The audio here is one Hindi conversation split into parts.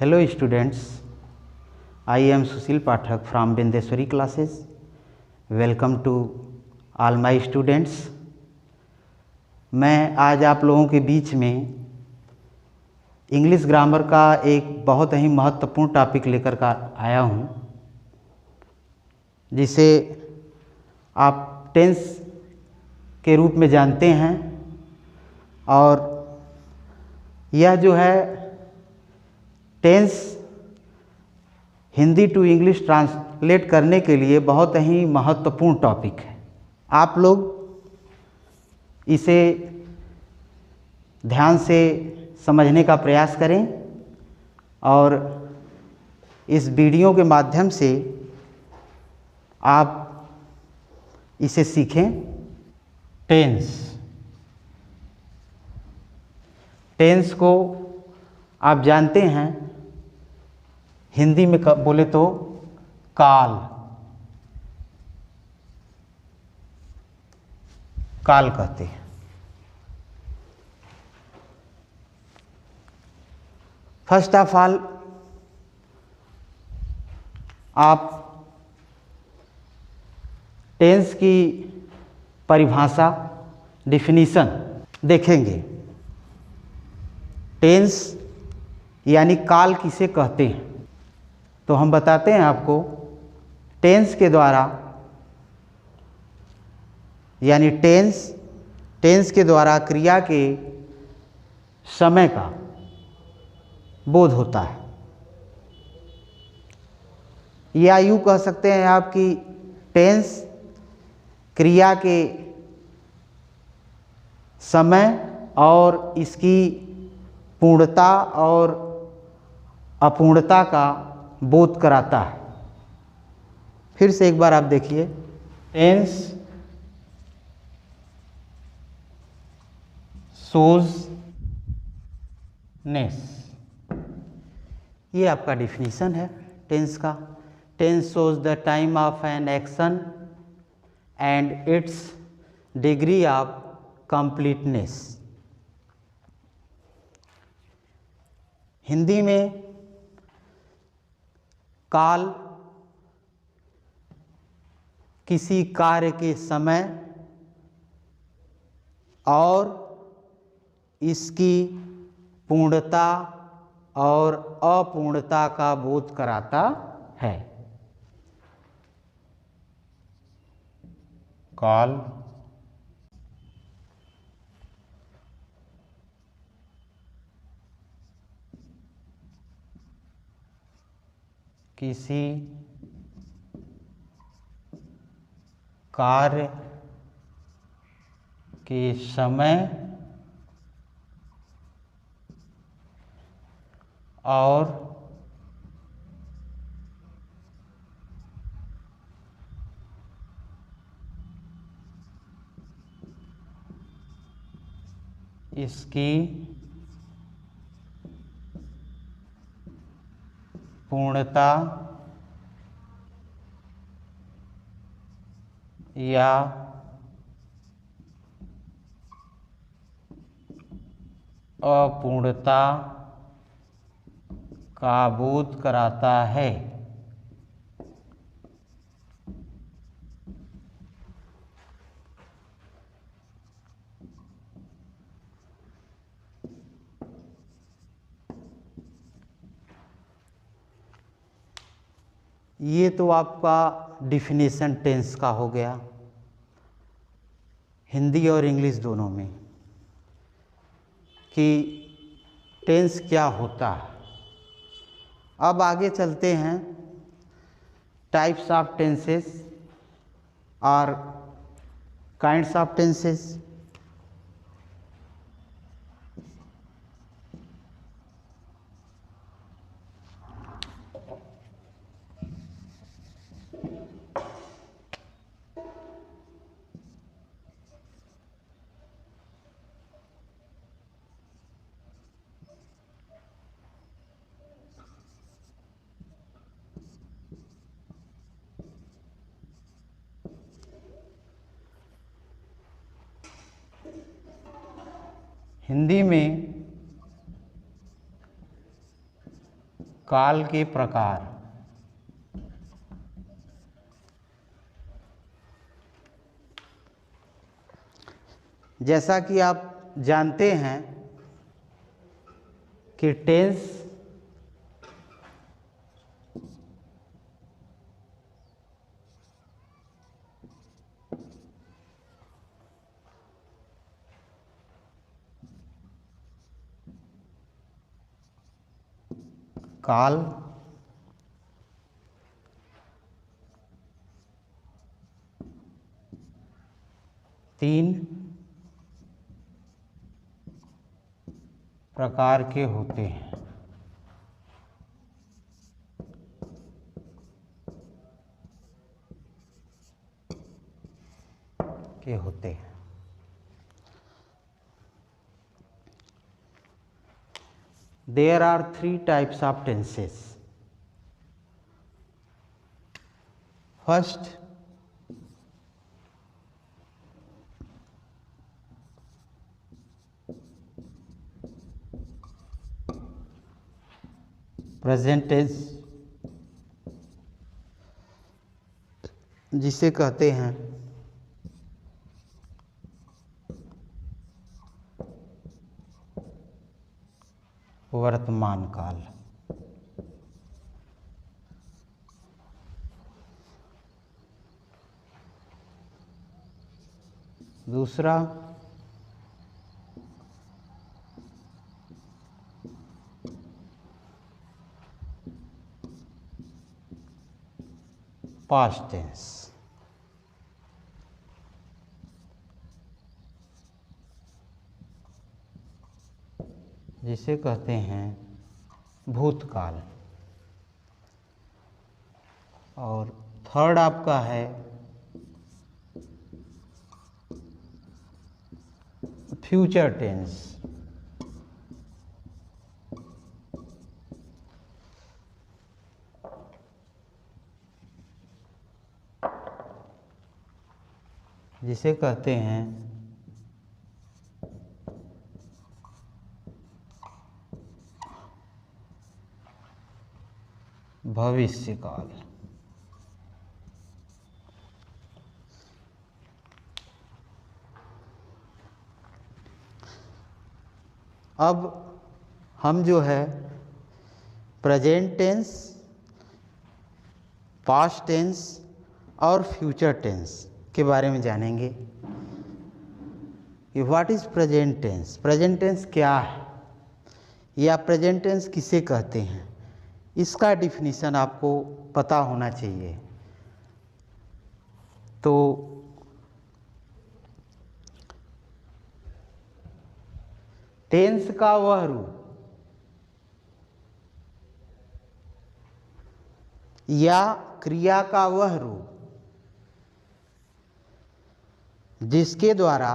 Hello students, I am Sushil Pathak from Bindeswari classes. Welcome to all my students. मैं आज आप लोगों के बीच में इंग्लिश ग्रामर का एक बहुत ही महत्वपूर्ण टॉपिक लेकर कर आया हूँ, जिसे आप टेंस के रूप में जानते हैं। और यह जो है tense Hindi to English translate करने के लिए बहुत ही महत्वपूर्ण टॉपिक है। आप लोग इसे ध्यान से समझने का प्रयास करें और इस वीडियो के माध्यम से आप इसे सीखें। टेंस को आप जानते हैं, हिंदी में बोले तो काल कहते हैं। फर्स्ट ऑफ ऑल आप टेंस की परिभाषा डिफिनीशन देखेंगे। टेंस यानी काल किसे कहते हैं, तो हम बताते हैं आपको। टेंस के द्वारा यानी टेंस के द्वारा क्रिया के समय का बोध होता है, या यूँ कह सकते हैं आप कि टेंस क्रिया के समय और इसकी पूर्णता और अपूर्णता का बोध कराता है। फिर से एक बार आप देखिए, टेंस शोज नेस, ये आपका डिफिनीशन है टेंस का। Tense shows the time of an action and its degree of completeness. Hindi में काल किसी कार्य के समय और इसकी पूर्णता और अपूर्णता का बोध कराता है। काल किसी कार्य के समय और इसकी पूर्णता या अपूर्णता का बोध कराता है। ये तो आपका डिफिनेशन टेंस का हो गया, हिंदी और इंग्लिश दोनों में, कि टेंस क्या होता है। अब आगे चलते हैं। टाइप्स ऑफ टेंसेस और काइंड्स ऑफ टेंसेस। हिंदी में काल के प्रकार। जैसा कि आप जानते हैं कि टेंस काल, तीन प्रकार के होते हैं। There are three types of tenses. First, present tense, जिसे कहते हैं वर्तमान काल। दूसरा पास्ट टेंस, जिसे कहते हैं भूतकाल। और थर्ड आपका है फ्यूचर टेंस, जिसे कहते हैं भविष्यकाल। अब हम जो है प्रेजेंट टेंस, पास्ट टेंस और फ्यूचर टेंस के बारे में जानेंगे कि what is present tense. Present tense क्या है या प्रेजेंट टेंस किसे कहते हैं, इसका डिफिनीशन आपको पता होना चाहिए। तो टेंस का वह रूप या क्रिया का वह रूप जिसके द्वारा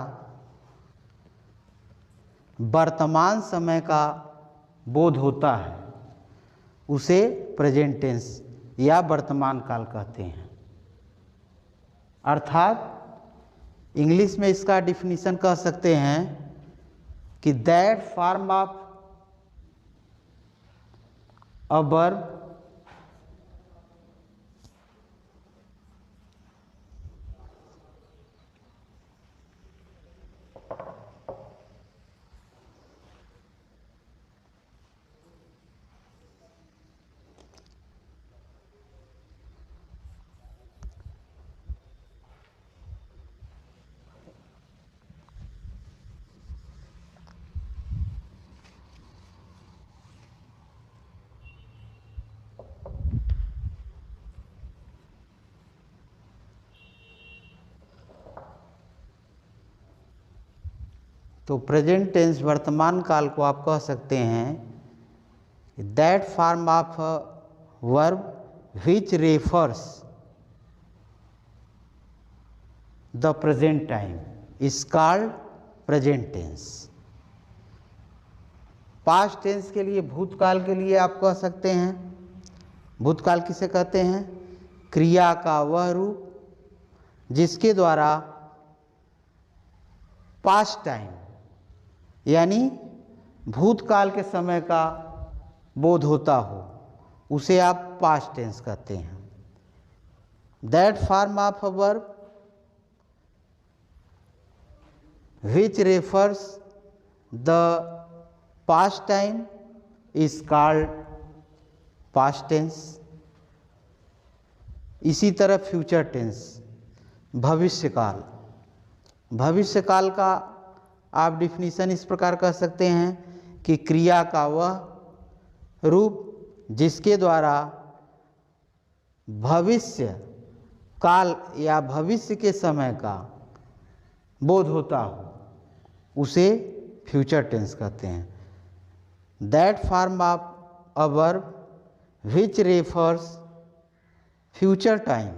वर्तमान समय का बोध होता है, उसे प्रेजेंट टेंस या वर्तमान काल कहते हैं। अर्थात इंग्लिश में इसका डिफिनीशन कह सकते हैं कि that form of a verb तो प्रेजेंट टेंस वर्तमान काल को आप कह सकते हैं that form of verb which refers the present time is called present tense. Past tense के लिए, भूतकाल के लिए आप कह सकते हैं, भूतकाल किसे कहते हैं, क्रिया का वह रूप जिसके द्वारा पास्ट टाइम यानी भूतकाल के समय का बोध होता हो, उसे आप पास्ट टेंस कहते हैं। That form of a verb which refers the past time is called past tense। इसी तरह फ्यूचर टेंस भविष्य काल, भविष्य काल का आप डिफिनीशन इस प्रकार कह सकते हैं कि क्रिया का वह रूप जिसके द्वारा भविष्य काल या भविष्य के समय का बोध होता हो उसे फ्यूचर टेंस कहते हैं। That form of a verb which refers future time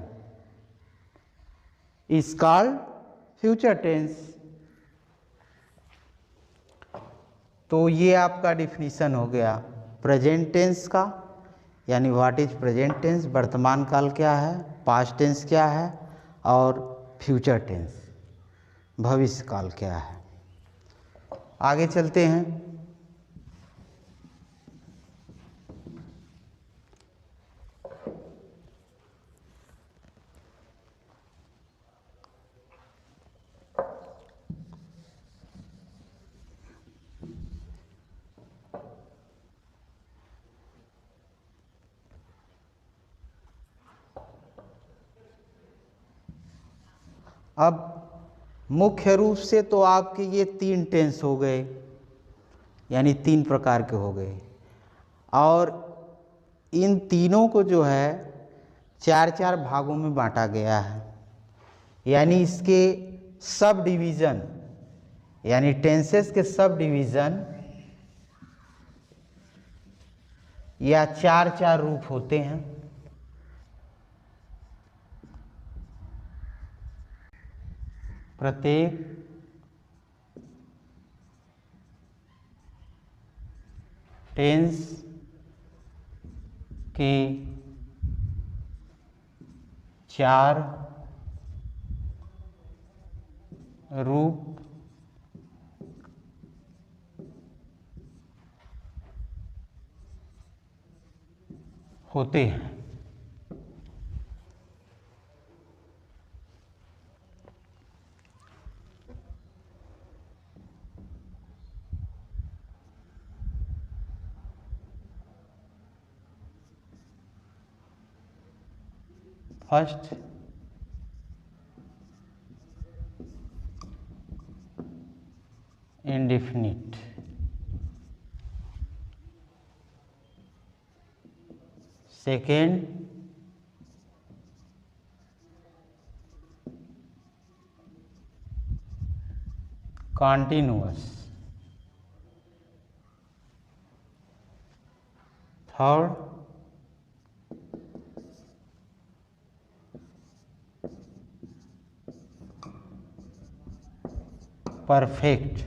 is called future tense. तो ये आपका डिफिनीशन हो गया प्रेजेंट टेंस का, यानी व्हाट इज प्रेजेंट टेंस, वर्तमान काल क्या है, पास्ट टेंस क्या है और फ्यूचर टेंस भविष्य काल क्या है। आगे चलते हैं। अब मुख्य रूप से तो आपके ये 3 टेंस हो गए, यानी 3 प्रकार के हो गए, और इन तीनों को जो है 4-4 भागों में बांटा गया है, यानी इसके सब डिवीज़न, यानी टेंसेस के सब डिवीज़न या 4-4 रूप होते हैं। प्रत्येक टेंस के 4 रूप होते हैं। First indefinite, second continuous, third perfect,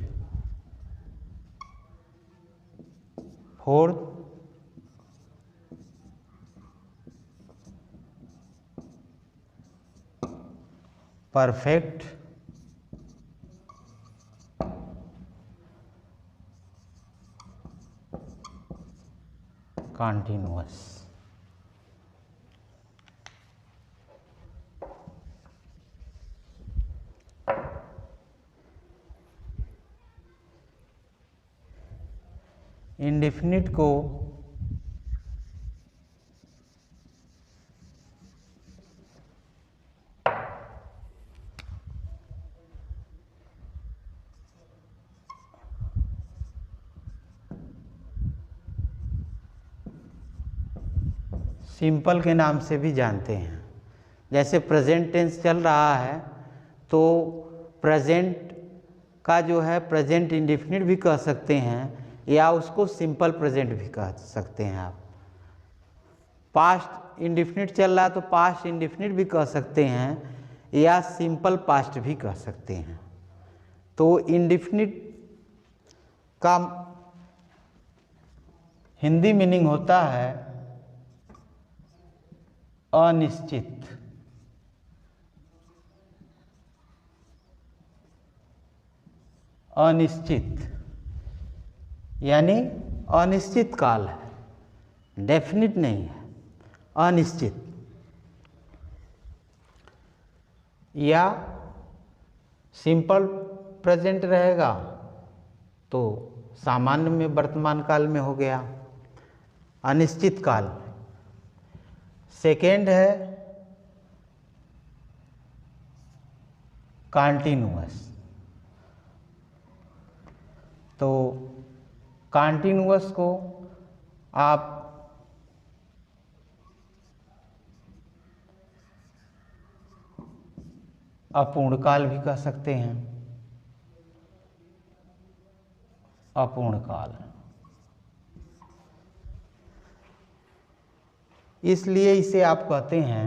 fourth perfect continuous. Indefinite को सिंपल के नाम से भी जानते हैं। जैसे प्रेजेंट टेंस चल रहा है तो प्रेजेंट का जो है प्रेजेंट इंडेफिनिट भी कह सकते हैं या उसको सिंपल प्रेजेंट भी कह सकते हैं आप। पास्ट इंडेफिनिट चल रहा है तो पास्ट इंडेफिनिट भी कह सकते हैं या सिंपल पास्ट भी कह सकते हैं। तो इंडेफिनिट का हिंदी मीनिंग होता है अनिश्चित, अनिश्चित यानी अनिश्चित काल है, डेफिनिट नहीं है, अनिश्चित। या सिंपल प्रेजेंट रहेगा तो सामान्य में वर्तमान काल में हो गया, अनिश्चित काल। सेकेंड है कॉन्टिन्यूअस। तो कॉन्टिन्यूअस को आप अपूर्ण काल भी कह सकते हैं, अपूर्ण काल। इसलिए इसे आप कहते हैं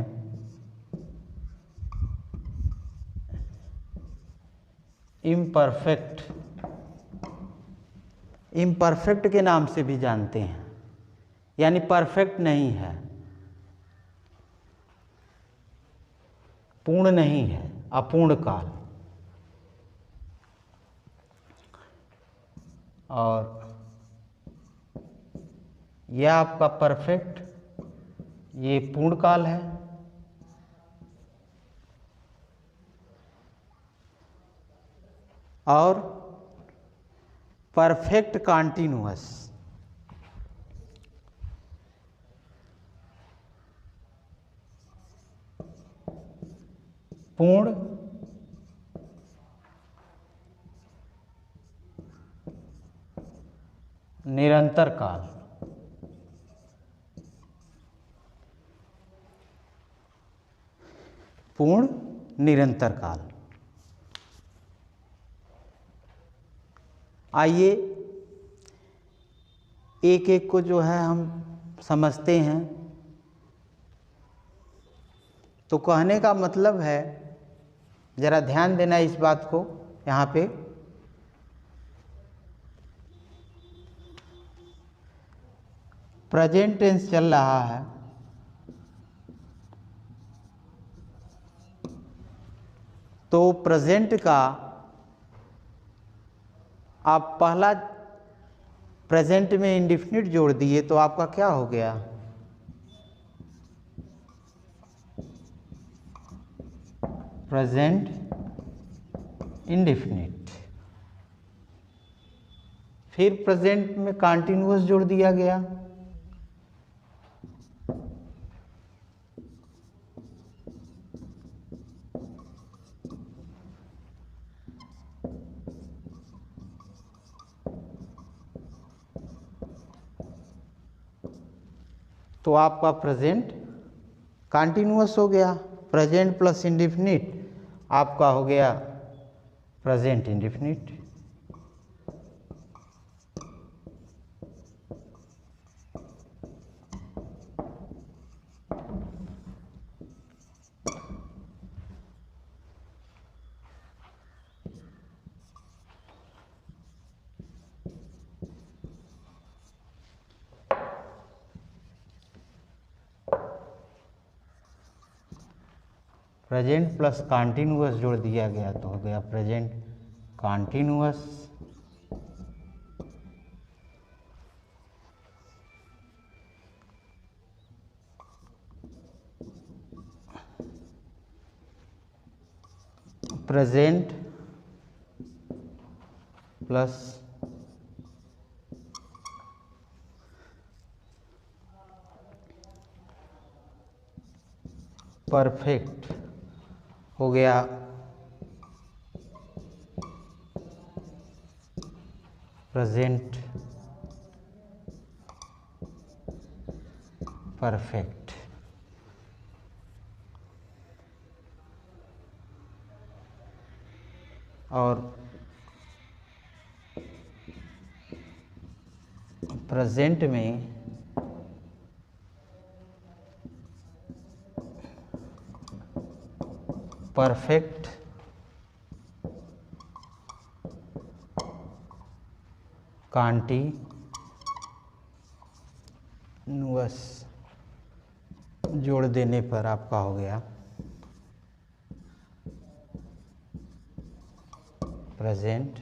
इम्परफेक्ट, इम्परफेक्ट के नाम से भी जानते हैं, यानी परफेक्ट नहीं है, पूर्ण नहीं है, अपूर्ण काल। और यह आपका परफेक्ट, ये पूर्ण काल है। और परफेक्ट कॉन्टिन्यूअस, पूर्ण निरंतर काल। पूर्ण निरंतर काल। आइए एक एक को जो है हम समझते हैं। तो कहने का मतलब है, जरा ध्यान देना इस बात को, यहाँ पे प्रेजेंट टेंस चल रहा है, तो प्रेजेंट का आप पहला प्रेजेंट में इंडेफिनिट जोड़ दिए तो आपका क्या हो गया, प्रेजेंट इंडेफिनिट। फिर प्रेजेंट में कॉन्टिन्यूअस जोड़ दिया गया, तो आपका प्रेजेंट कॉन्टिन्यूअस हो गया। प्रेजेंट प्लस इंडेफिनिट आपका हो गया present indefinite. Present plus continuous जोड़ दिया गया तो हो गया present continuous. Present plus perfect हो गया प्रेजेंट परफेक्ट। और प्रेजेंट में परफेक्ट कॉन्टिन्यूअस जोड़ देने पर आपका हो गया प्रेजेंट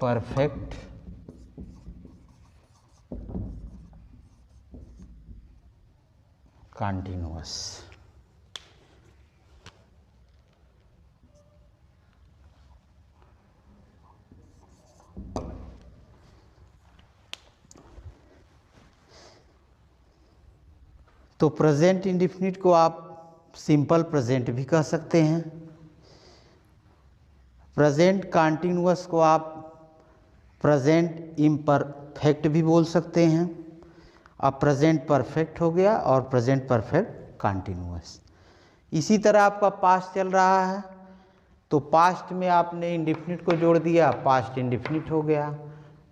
परफेक्ट कंटिन्यूअस। तो प्रेजेंट इंडेफिनिट को आप सिंपल प्रेजेंट भी कह सकते हैं। प्रेजेंट कंटिन्यूअस को आप प्रेजेंट इम्परफेक्ट भी बोल सकते हैं। अब प्रेजेंट परफेक्ट हो गया और प्रेजेंट परफेक्ट कंटिन्यूअस। इसी तरह आपका पास्ट चल रहा है तो पास्ट में आपने इंडेफिनिट को जोड़ दिया, पास्ट इंडेफिनिट हो गया।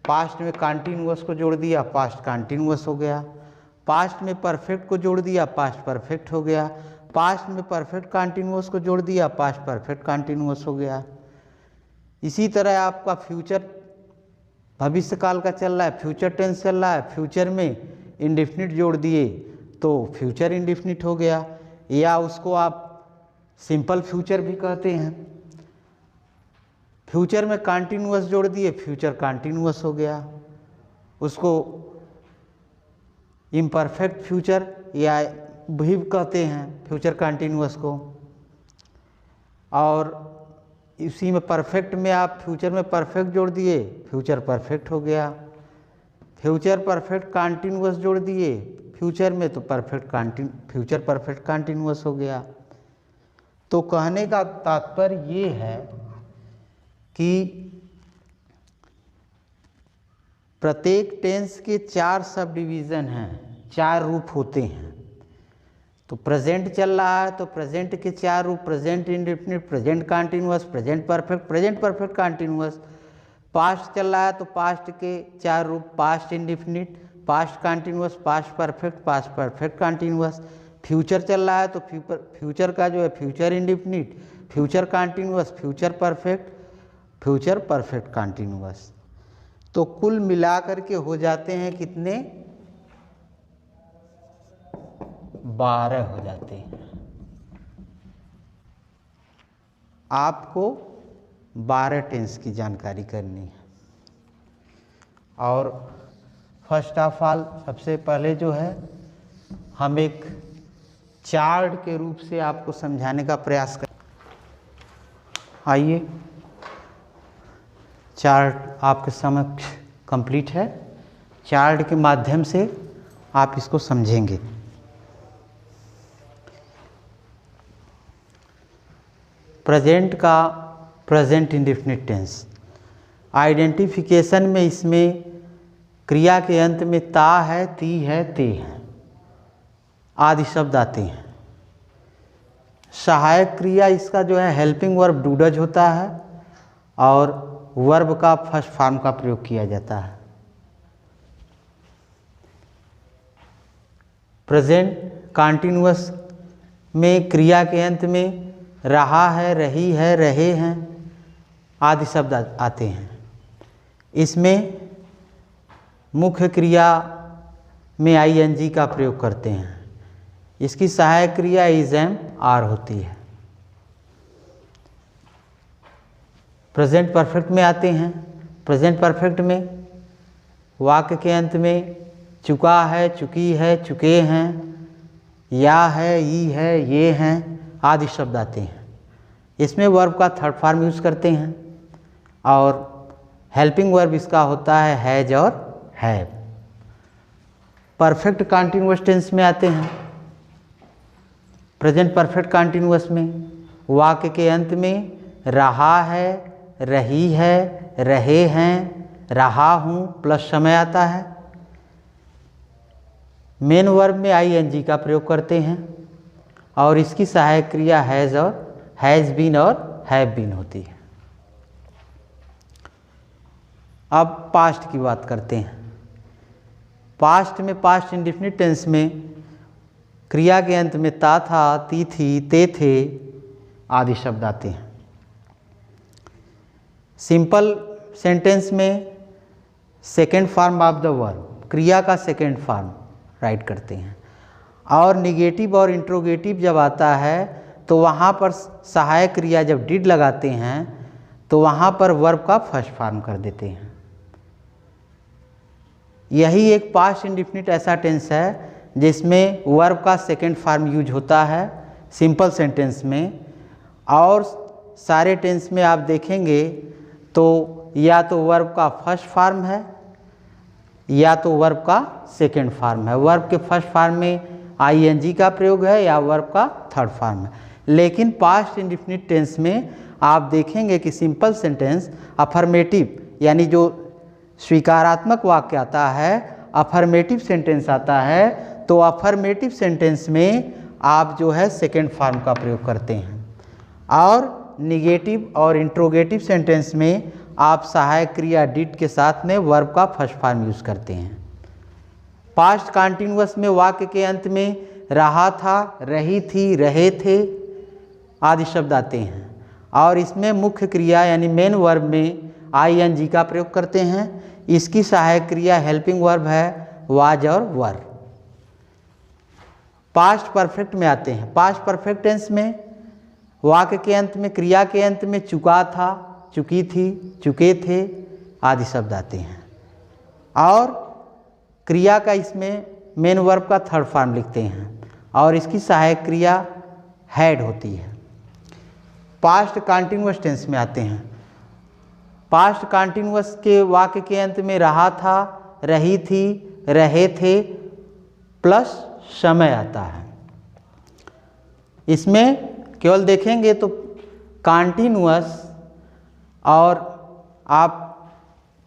पास्ट में कंटिन्यूअस को जोड़ दिया, पास्ट कंटिन्यूअस हो गया। पास्ट में परफेक्ट को जोड़ दिया, पास्ट परफेक्ट हो गया। पास्ट में परफेक्ट कंटिन्यूअस को जोड़ दिया, पास्ट परफेक्ट कंटिन्यूअस हो गया। इसी तरह आपका फ्यूचर भविष्य काल का चल रहा है, फ्यूचर टेंस चल रहा है, फ्यूचर में इंडेफिनिट जोड़ दिए तो फ्यूचर इंडेफिनिट हो गया, या उसको आप सिंपल फ्यूचर भी कहते हैं। फ्यूचर में कंटिन्यूअस जोड़ दिए, फ्यूचर कंटिन्यूअस हो गया। उसको इम्परफेक्ट फ्यूचर या भी कहते हैं फ्यूचर कंटिन्यूअस को। और इसी में परफेक्ट में आप फ्यूचर में परफेक्ट जोड़ दिए, फ्यूचर परफेक्ट हो गया। फ्यूचर परफेक्ट कंटिन्यूअस जोड़ दिए फ्यूचर में तो फ्यूचर परफेक्ट कंटिन्यूअस हो गया। तो कहने का तात्पर्य ये है कि प्रत्येक टेंस के 4 सब डिवीज़न हैं, 4 रूप होते हैं। तो प्रेजेंट चल रहा है तो प्रेजेंट के 4 रूप, present indefinite, present continuous, present perfect continuous. Past चल रहा है तो पास्ट के 4 रूप, past indefinite, past continuous, past perfect continuous. Future चल रहा है तो फ्यूचर का जो है future indefinite, future continuous, future perfect continuous. तो कुल मिलाकर के हो जाते हैं कितने? 12 हो जाते हैं। आपको 12 टेंस की जानकारी करनी है। और फर्स्ट ऑफ ऑल सबसे पहले जो है हम एक चार्ट के रूप से आपको समझाने का प्रयास करें। आइए, चार्ट आपके समक्ष कंप्लीट है। चार्ट के माध्यम से आप इसको समझेंगे। प्रेजेंट का प्रेजेंट इंडेफिनिट टेंस आइडेंटिफिकेशन में इसमें क्रिया के अंत में ता है, ती है, ते है आदि शब्द आते हैं। सहायक क्रिया इसका जो है हेल्पिंग वर्ब डू डज होता है और वर्ब का फर्स्ट फॉर्म का प्रयोग किया जाता है। प्रेजेंट कंटिन्यूअस में क्रिया के अंत में रहा है, रही है, रहे हैं आदि शब्द आते हैं। इसमें मुख्य क्रिया में आईएनजी का प्रयोग करते हैं। इसकी सहायक क्रिया इज एम आर होती है। प्रेजेंट परफेक्ट में आते हैं। प्रेजेंट परफेक्ट में वाक्य के अंत में चुका है, चुकी है, चुके हैं, या है, ई है, ये हैं आदि शब्द आते हैं। इसमें वर्ब का थर्ड फॉर्म यूज़ करते हैं और हेल्पिंग वर्ब इसका होता है हैज और हैव। परफेक्ट कंटिन्यूअस टेंस में आते हैं। प्रेजेंट परफेक्ट कंटिन्यूअस में वाक्य के अंत में रहा है, रही है, रहे हैं, रहा हूँ प्लस समय आता है। मेन वर्ब में आईएनजी का प्रयोग करते हैं और इसकी सहायक क्रिया हैज़ और हैज़ बीन और हैव बीन होती है। अब पास्ट की बात करते हैं। पास्ट में पास्ट इंडेफिनिट टेंस में क्रिया के अंत में ता था, ती थी, ते थे आदि शब्द आते हैं। सिंपल सेंटेंस में second form of the verb, क्रिया का सेकेंड फॉर्म राइट करते हैं। और निगेटिव और इंट्रोगेटिव जब आता है तो वहाँ पर सहायक क्रिया जब डिड लगाते हैं तो वहाँ पर वर्ब का फर्स्ट फॉर्म कर देते हैं। यही एक पास्ट इंडेफिनिट ऐसा टेंस है जिसमें वर्ब का सेकंड फॉर्म यूज होता है सिंपल सेंटेंस में, और सारे टेंस में आप देखेंगे तो या तो वर्ब का फर्स्ट फॉर्म है या तो वर्ब का सेकंड फॉर्म है। वर्ब के फर्स्ट फॉर्म में आईएनजी का प्रयोग है या वर्ब का थर्ड फॉर्म है। लेकिन पास्ट इंडेफिनिट टेंस में आप देखेंगे कि सिंपल सेंटेंस अफर्मेटिव यानी जो स्वीकारात्मक वाक्य आता है, अफर्मेटिव सेंटेंस आता है, तो अफर्मेटिव सेंटेंस में आप जो है सेकेंड फॉर्म का प्रयोग करते हैं, और निगेटिव और इंट्रोगेटिव सेंटेंस में आप सहायक क्रिया डिड के साथ में वर्ब का फर्स्ट फॉर्म यूज करते हैं। पास्ट कॉन्टिन्यूअस में वाक्य के अंत में रहा था, रही थी, रहे थे आदि शब्द आते हैं, और इसमें मुख्य क्रिया यानी मेन वर्ब में आईएनजी का प्रयोग करते हैं। इसकी सहायक क्रिया हेल्पिंग वर्ब है वाज और वर। पास्ट परफेक्ट में आते हैं। पास्ट परफेक्ट टेंस में वाक्य के अंत में, क्रिया के अंत में चुका था, चुकी थी, चुके थे आदि शब्द आते हैं, और क्रिया का इसमें मेन वर्ब का थर्ड फॉर्म लिखते हैं, और इसकी सहायक क्रिया हैड होती है। पास्ट कॉन्टिन्यूअस टेंस में आते हैं। पास्ट कॉन्टिन्यूअस के वाक्य के अंत में रहा था, रही थी, रहे थे प्लस समय आता है। इसमें केवल देखेंगे तो कॉन्टिन्यूअस और आप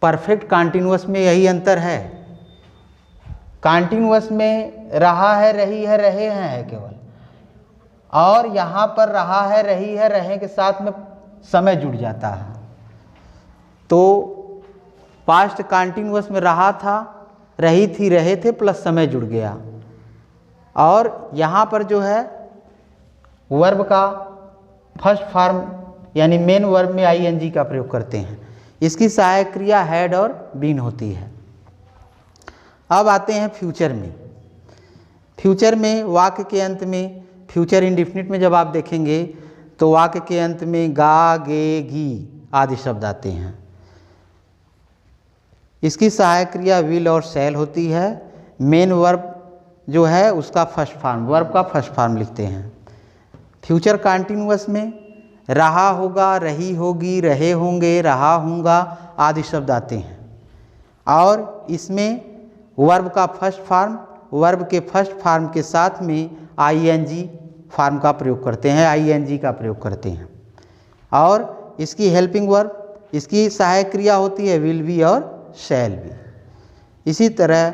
परफेक्ट कॉन्टिन्यूअस में यही अंतर है। कॉन्टिन्यूअस में रहा है, रही है, रहे हैं है केवल, और यहाँ पर रहा है, रही है, रहे के साथ में समय जुड़ जाता है। तो पास्ट कॉन्टिन्यूअस में रहा था, रही थी, रहे थे प्लस समय जुड़ गया, और यहाँ पर जो है वर्ब का फर्स्ट फॉर्म यानी मेन वर्ब में आईएनजी का प्रयोग करते हैं। इसकी सहायक क्रिया हैड और बीन होती है। अब आते हैं फ्यूचर में। फ्यूचर में वाक्य के अंत में, फ्यूचर इंडेफिनिट में जब आप देखेंगे तो वाक्य के अंत में गा, गे, गी आदि शब्द आते हैं। इसकी सहायक क्रिया विल और शैल होती है। मेन वर्ब जो है उसका फर्स्ट फॉर्म, वर्ब का फर्स्ट फॉर्म लिखते हैं। फ्यूचर कॉन्टिन्यूअस में रहा होगा, रही होगी, रहे होंगे, रहा होगा आदि शब्द आते हैं, और इसमें वर्ब का फर्स्ट फॉर्म, वर्ब के फर्स्ट फॉर्म के साथ में आईएनजी फॉर्म का प्रयोग करते हैं, आईएनजी का प्रयोग करते हैं, और इसकी हेल्पिंग वर्ब, इसकी सहायक क्रिया होती है विल बी और शैल बी। इसी तरह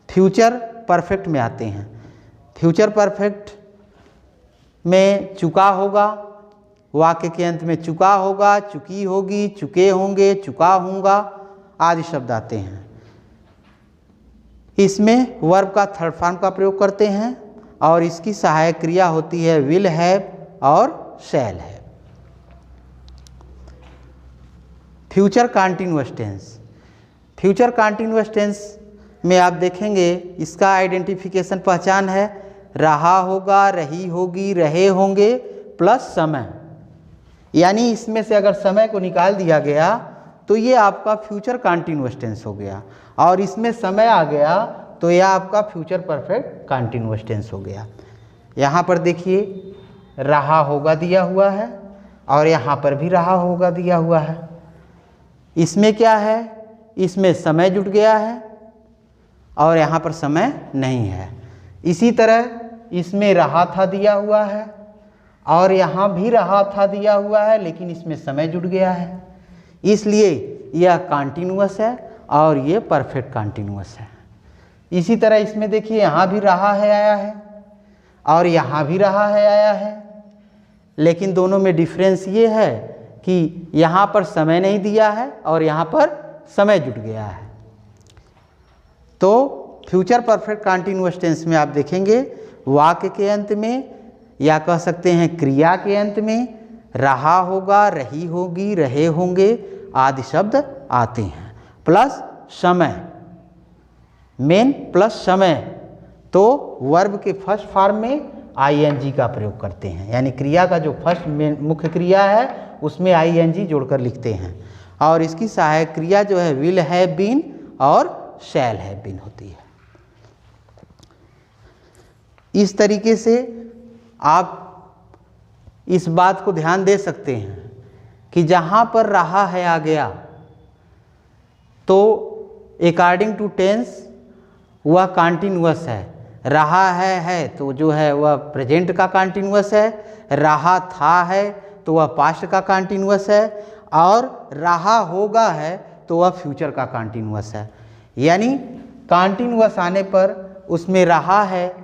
फ्यूचर परफेक्ट में आते हैं। फ्यूचर परफेक्ट में चुका होगा, वाक्य के अंत में चुका होगा, चुकी होगी, चुके होंगे, चुका होगा आदि शब्द आते हैं। इसमें वर्ब का थर्ड फॉर्म का प्रयोग करते हैं, और इसकी सहायक क्रिया होती है विल हैव और shall have. Future continuous tense. Future continuous tense में आप देखेंगे इसका आइडेंटिफिकेशन पहचान है रहा होगा, रही होगी, रहे होंगे प्लस समय, यानी इसमें से अगर समय को निकाल दिया गया तो ये आपका फ्यूचर कॉन्टिन्यूअस टेंस हो गया, और इसमें समय आ गया तो यह आपका फ्यूचर परफेक्ट कॉन्टिन्यूअस टेंस हो गया। यहाँ पर देखिए रहा होगा दिया हुआ है, और यहाँ पर भी रहा होगा दिया हुआ है। इसमें क्या है, इसमें समय जुट गया है और यहाँ पर समय नहीं है। इसी तरह इसमें रहा था दिया हुआ है, और यहाँ भी रहा था दिया हुआ है, लेकिन इसमें समय जुट गया है, इसलिए यह कॉन्टिन्यूअस है और ये परफेक्ट कॉन्टिन्यूअस है। इसी तरह इसमें देखिए यहाँ भी रहा है आया है, और यहाँ भी रहा है आया है, लेकिन दोनों में डिफरेंस ये है कि यहाँ पर समय नहीं दिया है और यहाँ पर समय जुट गया है। तो फ्यूचर परफेक्ट कॉन्टिन्यूअस टेंस में आप देखेंगे वाक्य के अंत में, या कह सकते हैं क्रिया के अंत में, रहा होगा, रही होगी, रहे होंगे आदि शब्द आते हैं, प्लस समय, मेन प्लस समय। तो वर्ब के फर्स्ट फॉर्म में आईएनजी का प्रयोग करते हैं, यानी क्रिया का जो फर्स्ट मुख्य क्रिया है उसमें आईएनजी जोड़कर लिखते हैं, और इसकी सहायक क्रिया जो है विल हैव बीन और शैल हैव बीन होती है। इस तरीके से आप इस बात को ध्यान दे सकते हैं कि जहाँ पर रहा है आ गया तो अकॉर्डिंग टू टेंस वह कॉन्टिन्यूअस है। रहा है तो जो है वह प्रेजेंट का कॉन्टिन्यूअस है, रहा था है तो वह पास्ट का कॉन्टिन्यूअस है, और रहा होगा है तो वह फ्यूचर का कॉन्टिन्यूअस है। यानी कॉन्टिन्यूअस आने पर उसमें रहा है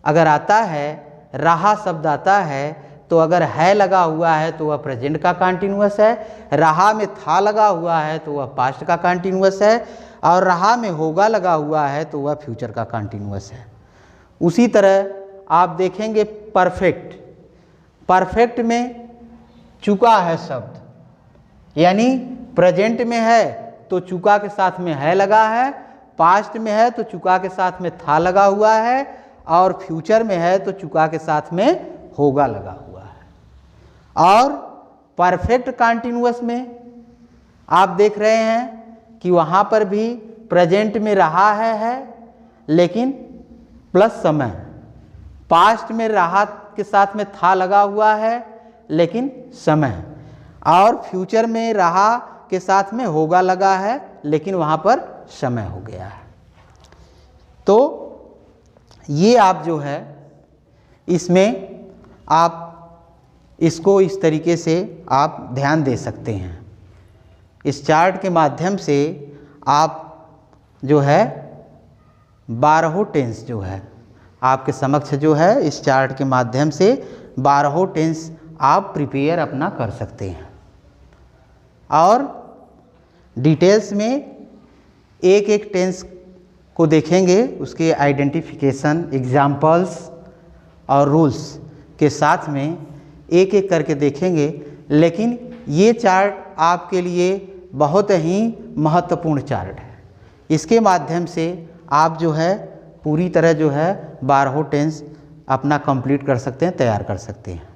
अगर आता है, रहा शब्द आता है तो अगर है लगा हुआ है तो वह प्रेजेंट का कॉन्टिन्यूअस है, रहा में था लगा हुआ है तो वह पास्ट का कॉन्टिन्यूअस है, और रहा में होगा लगा हुआ है तो वह फ्यूचर का कॉन्टिन्यूअस है। उसी तरह आप देखेंगे परफेक्ट, परफेक्ट में चुका है शब्द, यानी प्रेजेंट में है तो चुका के साथ में है लगा है, पास्ट में है तो चुका के साथ में था लगा हुआ है, और फ्यूचर में है तो चुका के साथ में होगा लगा हुआ है। और परफेक्ट कॉन्टिन्यूअस में आप देख रहे हैं कि वहाँ पर भी प्रेजेंट में रहा है लेकिन प्लस समय, पास्ट में रहा के साथ में था लगा हुआ है लेकिन समय, और फ्यूचर में रहा के साथ में होगा लगा है लेकिन वहाँ पर समय हो गया है। तो ये आप जो है इसमें आप इसको इस तरीके से आप ध्यान दे सकते हैं। इस चार्ट के माध्यम से आप जो है 12 टेंस जो है आपके समक्ष जो है इस चार्ट के माध्यम से 12 टेंस आप प्रिपेयर अपना कर सकते हैं, और डिटेल्स में एक एक टेंस को देखेंगे, उसके आइडेंटिफिकेशन, एग्जाम्पल्स और रूल्स के साथ में एक एक करके देखेंगे। लेकिन ये चार्ट आपके लिए बहुत ही महत्वपूर्ण चार्ट है। इसके माध्यम से आप जो है पूरी तरह जो है 12 टेंस अपना कंप्लीट कर सकते हैं, तैयार कर सकते हैं।